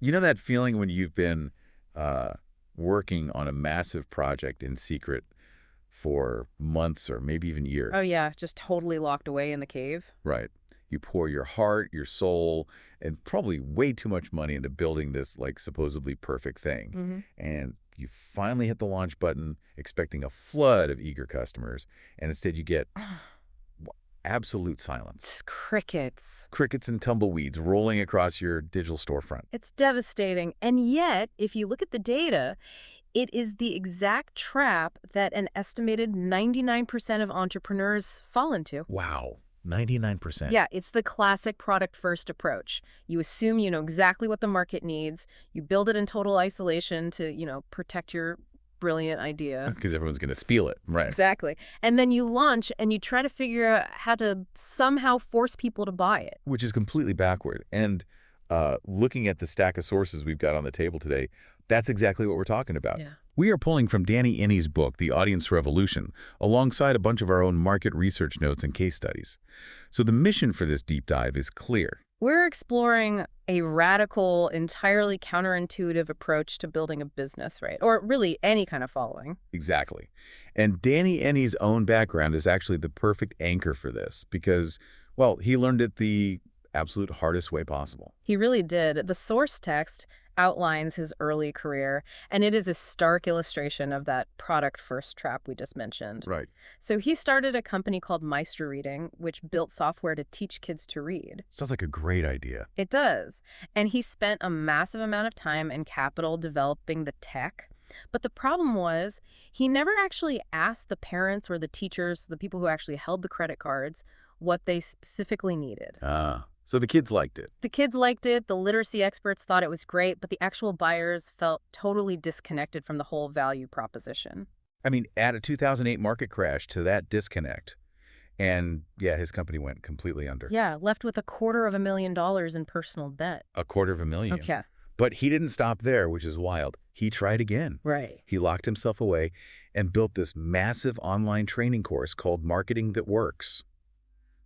You know that feeling when you've been working on a massive project in secret for months or maybe even years? Oh, yeah, just totally locked away in the cave. Right. You pour your heart, your soul, and probably way too much money into building this, like, supposedly perfect thing. Hmm. And you finally hit the launch button, expecting a flood of eager customers, and instead you get absolute silence. Just crickets. Crickets and tumbleweeds rolling across your digital storefront. It's devastating. And yet, if you look at the data, it is the exact trap that an estimated 99% of entrepreneurs fall into. Wow, 99%. Yeah, it's the classic product-first approach. You assume you know exactly what the market needs. You build it in total isolation to, protect your brilliant idea. Because everyone's going to steal it. Right. Exactly. And then you launch and you try to figure out how to somehow force people to buy it. Which is completely backward. And looking at the stack of sources we've got on the table today, that's exactly what we're talking about. Yeah. We are pulling from Danny Iny's book, The Audience Revolution, alongside a bunch of our own market research notes and case studies. So the mission for this deep dive is clear. We're exploring a radical, entirely counterintuitive approach to building a business, right? Or really any kind of following. Exactly. And Danny Iny's own background is actually the perfect anchor for this because, well, he learned it the absolute hardest way possible. He really did. The source text outlines his early career, and it is a stark illustration of that product-first trap we just mentioned. Right. So he started a company called Meister Reading, which built software to teach kids to read. Sounds like a great idea. It does. And he spent a massive amount of time and capital developing the tech. But the problem was he never actually asked the parents or the teachers, the people who actually held the credit cards, what they specifically needed. So the kids liked it. The kids liked it, the literacy experts thought it was great, but the actual buyers felt totally disconnected from the whole value proposition. I mean, add a 2008 market crash to that disconnect. And yeah, his company went completely under. Yeah, left with $250,000 in personal debt. $250,000. Okay. But he didn't stop there, which is wild. He tried again. Right. He locked himself away and built this massive online training course called Marketing That Works,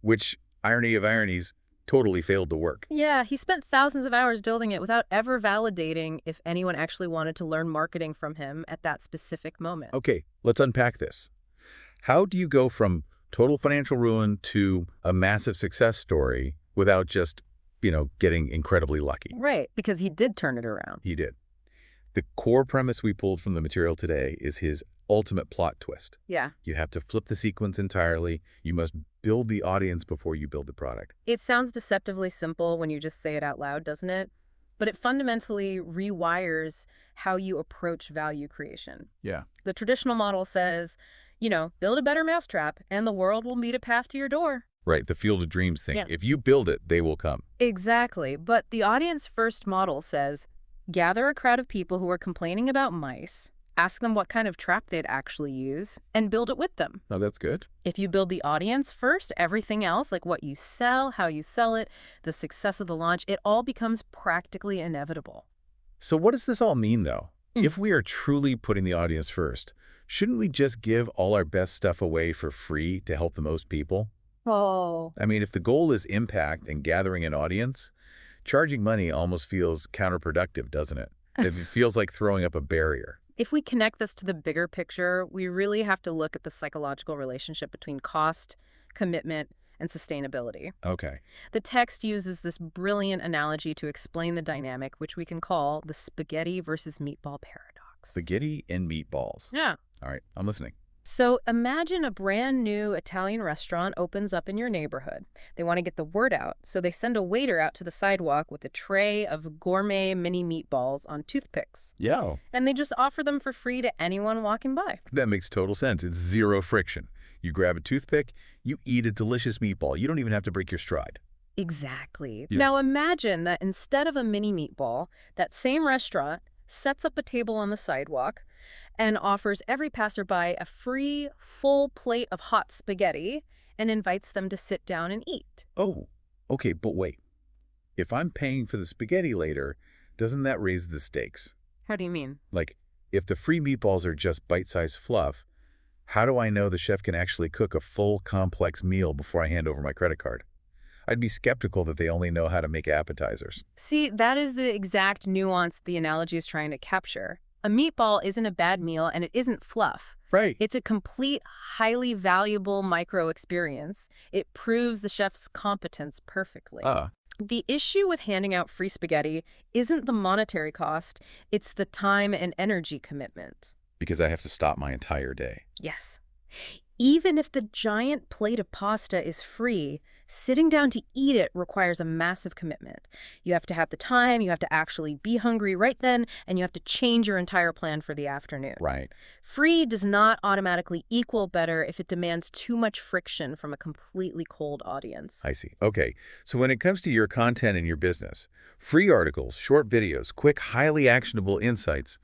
which, irony of ironies, totally failed to work. Yeah, he spent thousands of hours building it without ever validating if anyone actually wanted to learn marketing from him at that specific moment. Okay, let's unpack this. How do you go from total financial ruin to a massive success story without just, getting incredibly lucky? Right, because he did turn it around. He did. The core premise we pulled from the material today is his ultimate plot twist. Yeah. You have to flip the sequence entirely. You must build the audience before you build the product. It sounds deceptively simple when you just say it out loud, doesn't it? But it fundamentally rewires how you approach value creation. Yeah. The traditional model says, build a better mousetrap and the world will meet a path to your door. Right, the field of dreams thing. Yeah. If you build it, they will come. Exactly. But the audience-first model says, gather a crowd of people who are complaining about mice, ask them what kind of trap they'd actually use, and build it with them. Oh, that's good. If you build the audience first, everything else, like what you sell, how you sell it, the success of the launch, it all becomes practically inevitable. So what does this all mean, though? If we are truly putting the audience first, shouldn't we just give all our best stuff away for free to help the most people? Oh. I mean, if the goal is impact and gathering an audience, charging money almost feels counterproductive, doesn't it? It feels like throwing up a barrier. If we connect this to the bigger picture, we really have to look at the psychological relationship between cost, commitment, and sustainability. Okay. The text uses this brilliant analogy to explain the dynamic, which we can call the spaghetti versus meatball paradox. Spaghetti and meatballs. Yeah. All right, I'm listening. So imagine a brand new Italian restaurant opens up in your neighborhood. They want to get the word out, so they send a waiter out to the sidewalk with a tray of gourmet mini meatballs on toothpicks. Yeah. And they just offer them for free to anyone walking by. That makes total sense. It's zero friction. You grab a toothpick, you eat a delicious meatball. You don't even have to break your stride. Exactly. Yeah. Now imagine that instead of a mini meatball, that same restaurant sets up a table on the sidewalk and offers every passerby a free, full plate of hot spaghetti and invites them to sit down and eat. Oh, okay, but wait. If I'm paying for the spaghetti later, doesn't that raise the stakes? How do you mean? Like, if the free meatballs are just bite-sized fluff, how do I know the chef can actually cook a full, complex meal before I hand over my credit card? I'd be skeptical that they only know how to make appetizers. See, that is the exact nuance the analogy is trying to capture. A meatball isn't a bad meal and it isn't fluff. Right. It's a complete, highly valuable micro experience. It proves the chef's competence perfectly. Ah, The issue with handing out free spaghetti isn't the monetary cost, it's the time and energy commitment. because I have to stop my entire day. Yes. Even if the giant plate of pasta is free, sitting down to eat it requires a massive commitment. You have to have the time, you have to actually be hungry right then, and you have to change your entire plan for the afternoon. Right. Free does not automatically equal better if it demands too much friction from a completely cold audience. I see. Okay. So when it comes to your content and your business, free articles, short videos, quick, highly actionable insights,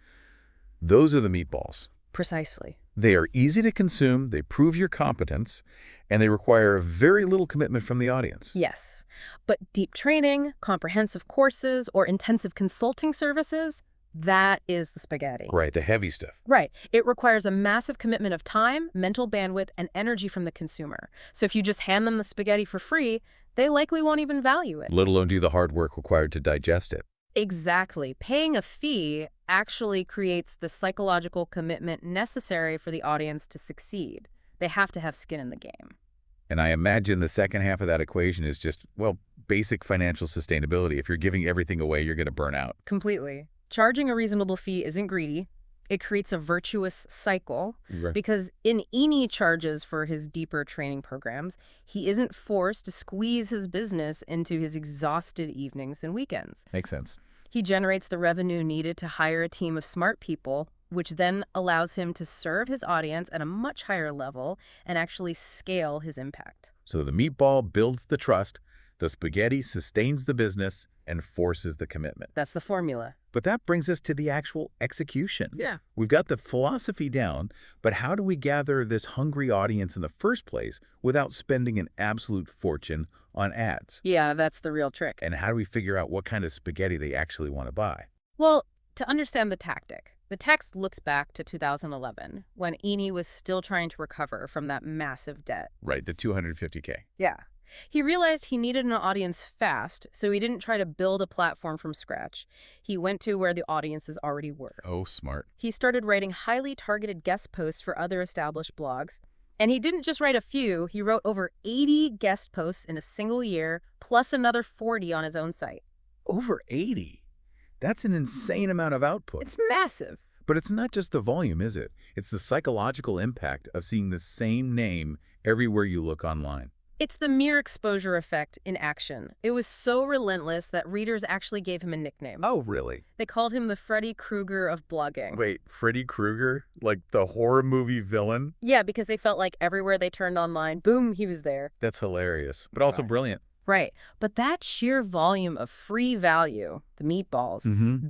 those are the meatballs. Precisely. They are easy to consume, they prove your competence, and they require very little commitment from the audience. Yes. But deep training, comprehensive courses, or intensive consulting services, that is the spaghetti. Right, the heavy stuff. Right. It requires a massive commitment of time, mental bandwidth, and energy from the consumer. So if you just hand them the spaghetti for free, they likely won't even value it. Let alone do the hard work required to digest it. Exactly. Paying a fee actually creates the psychological commitment necessary for the audience to succeed. They have to have skin in the game. And I imagine the second half of that equation is just, well, basic financial sustainability. If you're giving everything away, you're going to burn out. Completely. Charging a reasonable fee isn't greedy. It creates a virtuous cycle Right. because Iny charges for his deeper training programs. He isn't forced to squeeze his business into his exhausted evenings and weekends. Makes sense. He generates the revenue needed to hire a team of smart people, which then allows him to serve his audience at a much higher level and actually scale his impact. So the meatball builds the trust, the spaghetti sustains the business, and forces the commitment. That's the formula. But that brings us to the actual execution. Yeah. We've got the philosophy down, but how do we gather this hungry audience in the first place without spending an absolute fortune on ads? Yeah, that's the real trick. And how do we figure out what kind of spaghetti they actually want to buy? Well, to understand the tactic, the text looks back to 2011, when Iny was still trying to recover from that massive debt. Right, the 250K. Yeah. He realized he needed an audience fast, so he didn't try to build a platform from scratch. He went to where the audiences already were. Oh, smart. He started writing highly targeted guest posts for other established blogs. And he didn't just write a few, he wrote over 80 guest posts in a single year, plus another 40 on his own site. Over 80. That's an insane amount of output. It's massive. But it's not just the volume, is it? It's the psychological impact of seeing the same name everywhere you look online. It's the mere exposure effect in action. It was so relentless that readers actually gave him a nickname. Oh, really? They called him the Freddy Krueger of blogging. Wait, Freddy Krueger? Like the horror movie villain? Yeah, because they felt like everywhere they turned online, boom, he was there. That's hilarious, but also Right. brilliant. Right. But that sheer volume of free value, the meatballs,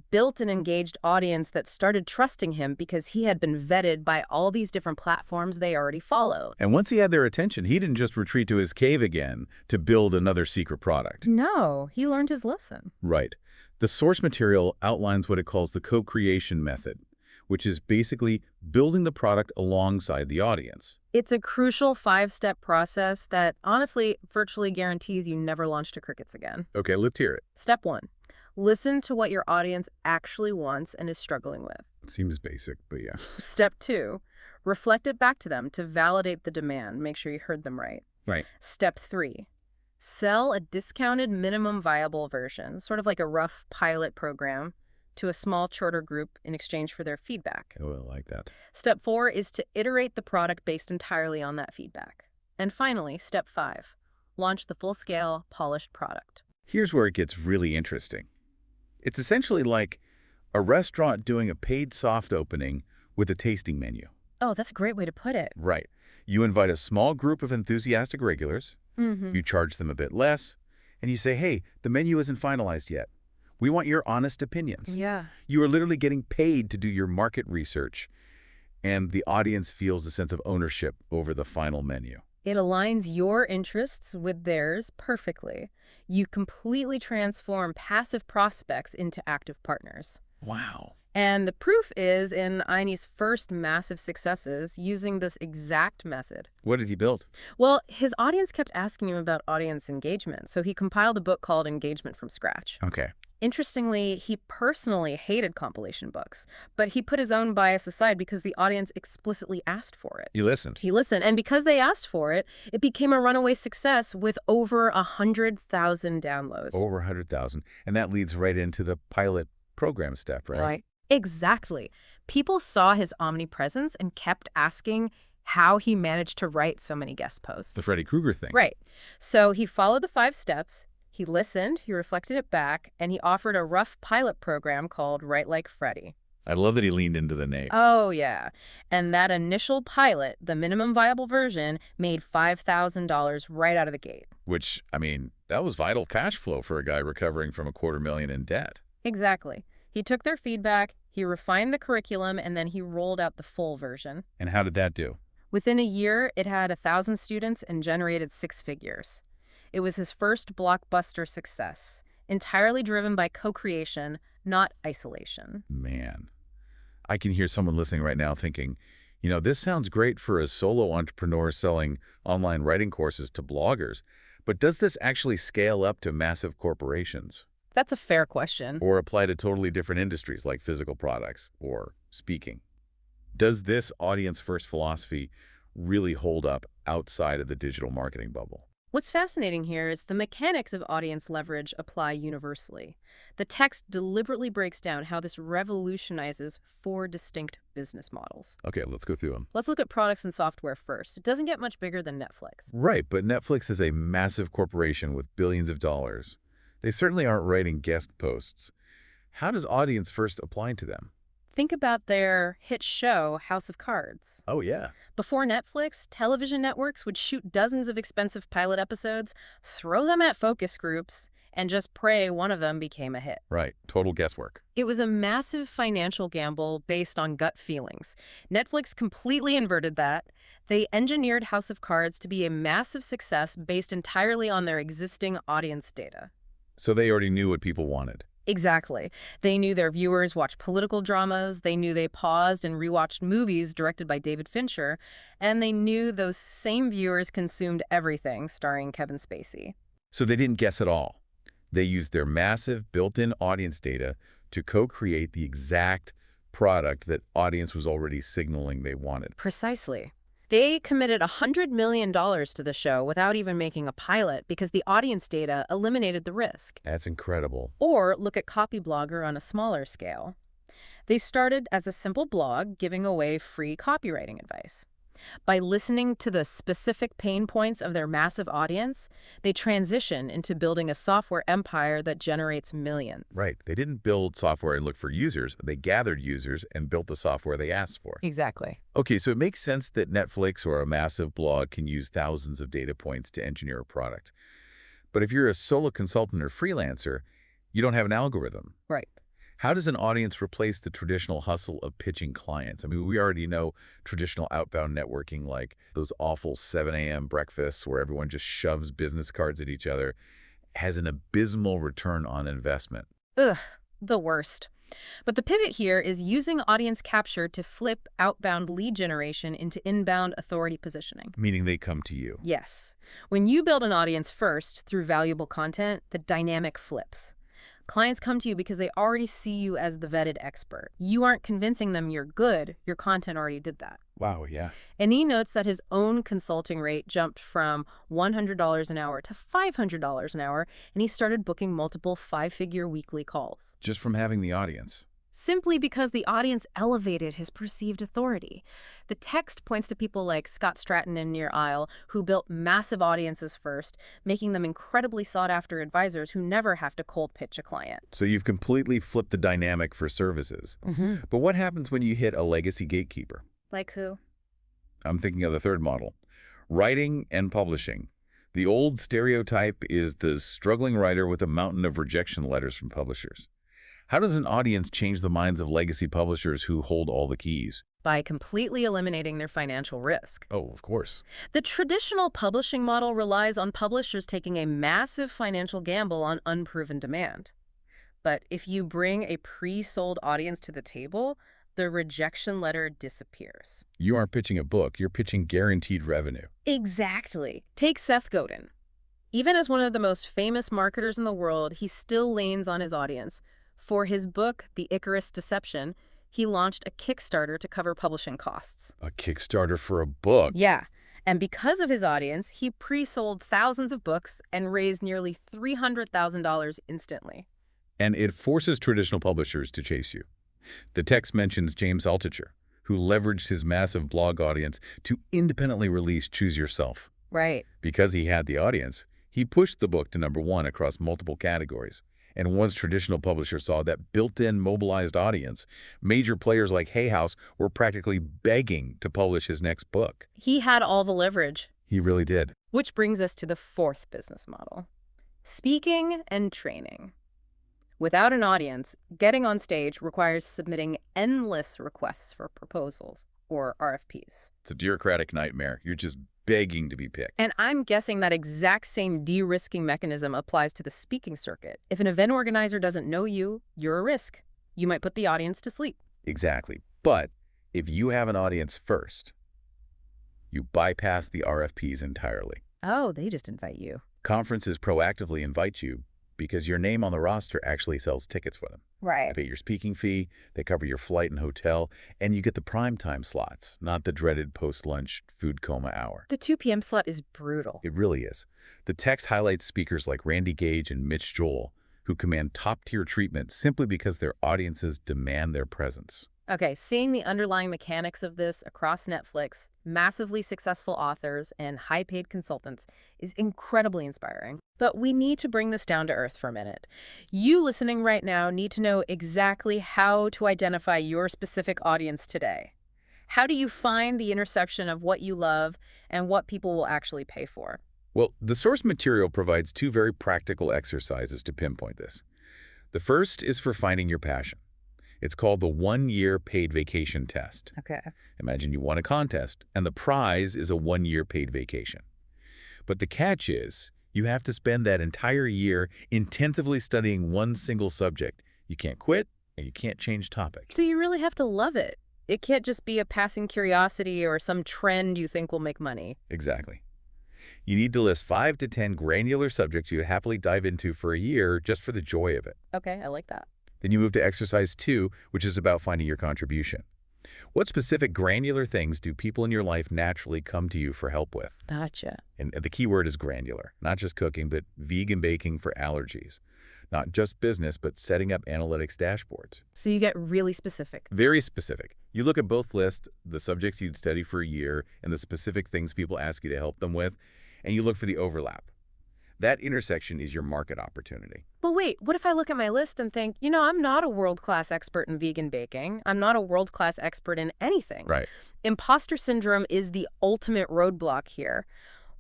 built an engaged audience that started trusting him because he had been vetted by all these different platforms they already followed. And once he had their attention, he didn't just retreat to his cave again to build another secret product. No, he learned his lesson. Right. The source material outlines what it calls the co-creation method, which is basically building the product alongside the audience. It's a crucial 5-step process that honestly virtually guarantees you never launch to crickets again. Okay, let's hear it. Step 1. Listen to what your audience actually wants and is struggling with. Seems basic, but yeah. Step 2. Reflect it back to them to validate the demand. Make sure you heard them right. Right. Step 3. Sell a discounted minimum viable version, sort of like a rough pilot program, to a small charter group in exchange for their feedback. Oh, I like that. Step 4 is to iterate the product based entirely on that feedback. And finally, step 5, launch the full-scale, polished product. Here's where it gets really interesting. It's essentially like a restaurant doing a paid soft opening with a tasting menu. Oh, that's a great way to put it. Right. You invite a small group of enthusiastic regulars, Mm-hmm. you charge them a bit less, and you say, hey, the menu isn't finalized yet. We want your honest opinions. Yeah. You are literally getting paid to do your market research, and the audience feels a sense of ownership over the final menu. It aligns your interests with theirs perfectly. You completely transform passive prospects into active partners. Wow. And the proof is in Iny's first massive successes using this exact method. What did he build? Well, his audience kept asking him about audience engagement, so he compiled a book called Engagement from Scratch. Okay. Interestingly, he personally hated compilation books, but he put his own bias aside because the audience explicitly asked for it. You listened. He listened, and because they asked for it, it became a runaway success with over 100,000 downloads. Over 100,000. And that leads right into the pilot program step, right? Right. Exactly. People saw his omnipresence and kept asking how he managed to write so many guest posts. The Freddy Krueger thing. Right. So he followed the 5 steps, he listened, he reflected it back, and he offered a rough pilot program called Write Like Freddy. I love that he leaned into the name. Oh, yeah. And that initial pilot, the minimum viable version, made $5,000 right out of the gate. Which, I mean, that was vital cash flow for a guy recovering from $250,000 in debt. Exactly. He took their feedback, he refined the curriculum, and then he rolled out the full version. And how did that do? Within a year, it had 1,000 students and generated 6 figures. It was his first blockbuster success, entirely driven by co-creation, not isolation. Man, I can hear someone listening right now thinking, this sounds great for a solo entrepreneur selling online writing courses to bloggers, but does this actually scale up to massive corporations? That's a fair question. Or apply to totally different industries like physical products or speaking? Does this audience-first philosophy really hold up outside of the digital marketing bubble? What's fascinating here is the mechanics of audience leverage apply universally. The text deliberately breaks down how this revolutionizes 4 distinct business models. Okay, let's go through them. Let's look at products and software first. It doesn't get much bigger than Netflix. Right, but Netflix is a massive corporation with billions of dollars. They certainly aren't writing guest posts. How does audience first apply to them? Think about their hit show, House of Cards. Oh, yeah. Before Netflix, television networks would shoot dozens of expensive pilot episodes, throw them at focus groups, and just pray one of them became a hit. Right. Total guesswork. It was a massive financial gamble based on gut feelings. Netflix completely inverted that. They engineered House of Cards to be a massive success based entirely on their existing audience data. So they already knew what people wanted. Exactly. They knew their viewers watched political dramas, they knew they paused and rewatched movies directed by David Fincher, and they knew those same viewers consumed everything starring Kevin Spacey. So they didn't guess at all. They used their massive built-in audience data to co-create the exact product that audience was already signaling they wanted. Precisely. They committed $100 million to the show without even making a pilot because the audience data eliminated the risk. That's incredible. Or look at Copyblogger on a smaller scale. They started as a simple blog giving away free copywriting advice. By listening to the specific pain points of their massive audience, they transition into building a software empire that generates millions. Right. They didn't build software and look for users. They gathered users and built the software they asked for. Exactly. Okay, so it makes sense that Netflix or a massive blog can use thousands of data points to engineer a product. But if you're a solo consultant or freelancer, you don't have an algorithm. Right. How does an audience replace the traditional hustle of pitching clients? I mean, we already know traditional outbound networking, like those awful 7 a.m. breakfasts where everyone just shoves business cards at each other, has an abysmal return on investment. Ugh, the worst. But the pivot here is using audience capture to flip outbound lead generation into inbound authority positioning. Meaning they come to you. Yes. When you build an audience first through valuable content, the dynamic flips. Clients come to you because they already see you as the vetted expert. You aren't convincing them you're good. Your content already did that. Wow, yeah. And he notes that his own consulting rate jumped from $100 an hour to $500 an hour, and he started booking multiple 5-figure weekly calls. Just from having the audience. Simply because the audience elevated his perceived authority. The text points to people like Scott Stratton and Nir Eyal, who built massive audiences first, making them incredibly sought-after advisors who never have to cold pitch a client. So you've completely flipped the dynamic for services. But what happens when you hit a legacy gatekeeper? Like who? I'm thinking of the third model. Writing and publishing. The old stereotype is the struggling writer with a mountain of rejection letters from publishers. How does an audience change the minds of legacy publishers who hold all the keys? By completely eliminating their financial risk. Oh, of course. The traditional publishing model relies on publishers taking a massive financial gamble on unproven demand. But if you bring a pre-sold audience to the table, the rejection letter disappears. You aren't pitching a book, you're pitching guaranteed revenue. Exactly. Take Seth Godin. Even as one of the most famous marketers in the world, he still leans on his audience. For his book, The Icarus Deception, he launched a Kickstarter to cover publishing costs. A Kickstarter for a book. Yeah, and because of his audience, he pre-sold thousands of books and raised nearly $300,000 instantly. And it forces traditional publishers to chase you. The text mentions James Altucher, who leveraged his massive blog audience to independently release Choose Yourself. Right. Because he had the audience, he pushed the book to #1 across multiple categories. And once traditional publishers saw that built-in mobilized audience, major players like Hay House were practically begging to publish his next book. He had all the leverage. He really did. Which brings us to the fourth business model: speaking and training. Without an audience, getting on stage requires submitting endless requests for proposals, or RFPs. It's a bureaucratic nightmare. You're just begging to be picked. And I'm guessing that exact same de-risking mechanism applies to the speaking circuit. If an event organizer doesn't know you, you're a risk. You might put the audience to sleep. Exactly. But if you have an audience first, you bypass the RFPs entirely. Oh, they just invite you. Conferences proactively invite you because your name on the roster actually sells tickets for them. Right. They pay your speaking fee, they cover your flight and hotel, and you get the prime time slots, not the dreaded post-lunch food coma hour. The 2 p.m. slot is brutal. It really is. The text highlights speakers like Randy Gage and Mitch Joel, who command top-tier treatment simply because their audiences demand their presence. Okay, seeing the underlying mechanics of this across Netflix, massively successful authors, and high-paid consultants is incredibly inspiring. But we need to bring this down to earth for a minute. You listening right now need to know exactly how to identify your specific audience today. How do you find the intersection of what you love and what people will actually pay for? Well, the source material provides 2 very practical exercises to pinpoint this. The first is for finding your passion. It's called the 1-year paid vacation test. Okay. Imagine you won a contest, and the prize is a 1-year paid vacation. But the catch is, you have to spend that entire year intensively studying one single subject. You can't quit, and you can't change topics. So you really have to love it. It can't just be a passing curiosity or some trend you think will make money. Exactly. You need to list 5 to 10 granular subjects you'd happily dive into for a year just for the joy of it. Okay, I like that. Then you move to exercise 2, which is about finding your contribution. What specific granular things do people in your life naturally come to you for help with? Gotcha. And the key word is granular, not just cooking, but vegan baking for allergies. Not just business, but setting up analytics dashboards. So you get really specific. Very specific. You look at both lists, the subjects you'd study for a year and the specific things people ask you to help them with, and you look for the overlap. That intersection is your market opportunity. But wait, what if I look at my list and think, I'm not a world-class expert in vegan baking. I'm not a world-class expert in anything. Right. Imposter syndrome is the ultimate roadblock here.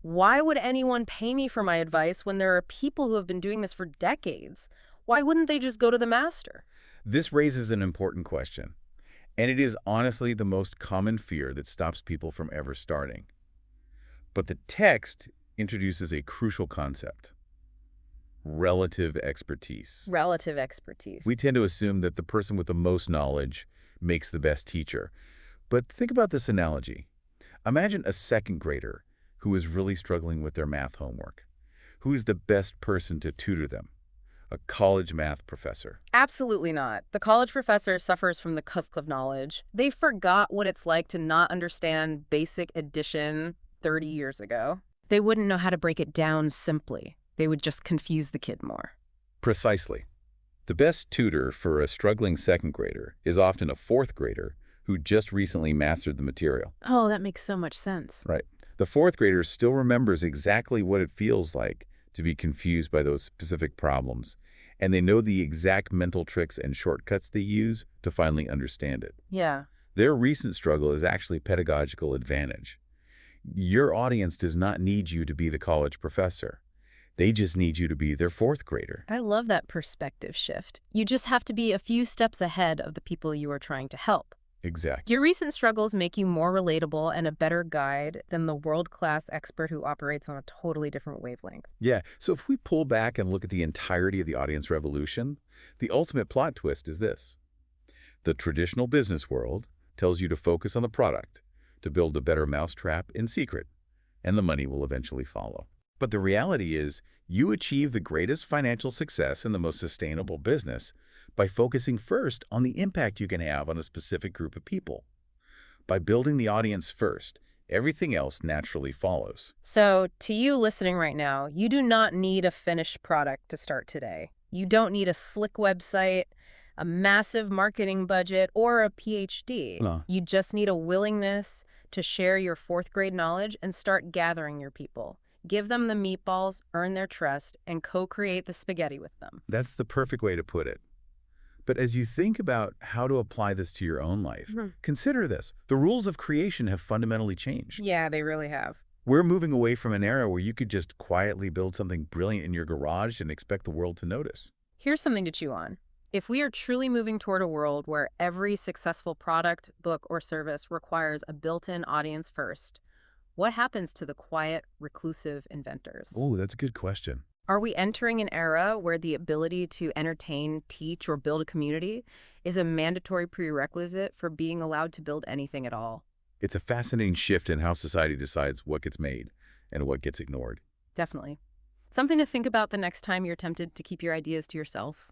Why would anyone pay me for my advice when there are people who have been doing this for decades? Why wouldn't they just go to the master? This raises an important question, and it is honestly the most common fear that stops people from ever starting. But the text introduces a crucial concept: relative expertise. Relative expertise. We tend to assume that the person with the most knowledge makes the best teacher. But think about this analogy. Imagine a second grader who is really struggling with their math homework. Who is the best person to tutor them? A college math professor. Absolutely not. The college professor suffers from the cusk of knowledge. They forgot what it's like to not understand basic addition 30 years ago. They wouldn't know how to break it down simply. They would just confuse the kid more. Precisely. The best tutor for a struggling second grader is often a fourth grader who just recently mastered the material. Oh, that makes so much sense. Right. The fourth grader still remembers exactly what it feels like to be confused by those specific problems, and they know the exact mental tricks and shortcuts they use to finally understand it. Yeah. Their recent struggle is actually pedagogical advantage. Your audience does not need you to be the college professor. They just need you to be their fourth grader. I love that perspective shift. You just have to be a few steps ahead of the people you are trying to help. Exactly. Your recent struggles make you more relatable and a better guide than the world-class expert who operates on a totally different wavelength. Yeah, so if we pull back and look at the entirety of the audience revolution, the ultimate plot twist is this. The traditional business world tells you to focus on the product, to build a better mousetrap in secret, and the money will eventually follow. But the reality is, you achieve the greatest financial success in the most sustainable business by focusing first on the impact you can have on a specific group of people. By building the audience first, everything else naturally follows. So, to you listening right now, you do not need a finished product to start today. You don't need a slick website, a massive marketing budget, or a PhD. Uh, You just need a willingness to share your fourth grade knowledge and start gathering your people. Give them the meatballs, earn their trust, and co-create the spaghetti with them. that's the perfect way to put it. But as you think about how to apply this to your own life, consider this. The rules of creation have fundamentally changed. Yeah, they really have. We're moving away from an era where you could just quietly build something brilliant in your garage and expect the world to notice. Here's something to chew on. If we are truly moving toward a world where every successful product, book, or service requires a built-in audience first, what happens to the quiet, reclusive inventors? Oh, that's a good question. Are we entering an era where the ability to entertain, teach, or build a community is a mandatory prerequisite for being allowed to build anything at all? It's a fascinating shift in how society decides what gets made and what gets ignored. Definitely. Something to think about the next time you're tempted to keep your ideas to yourself.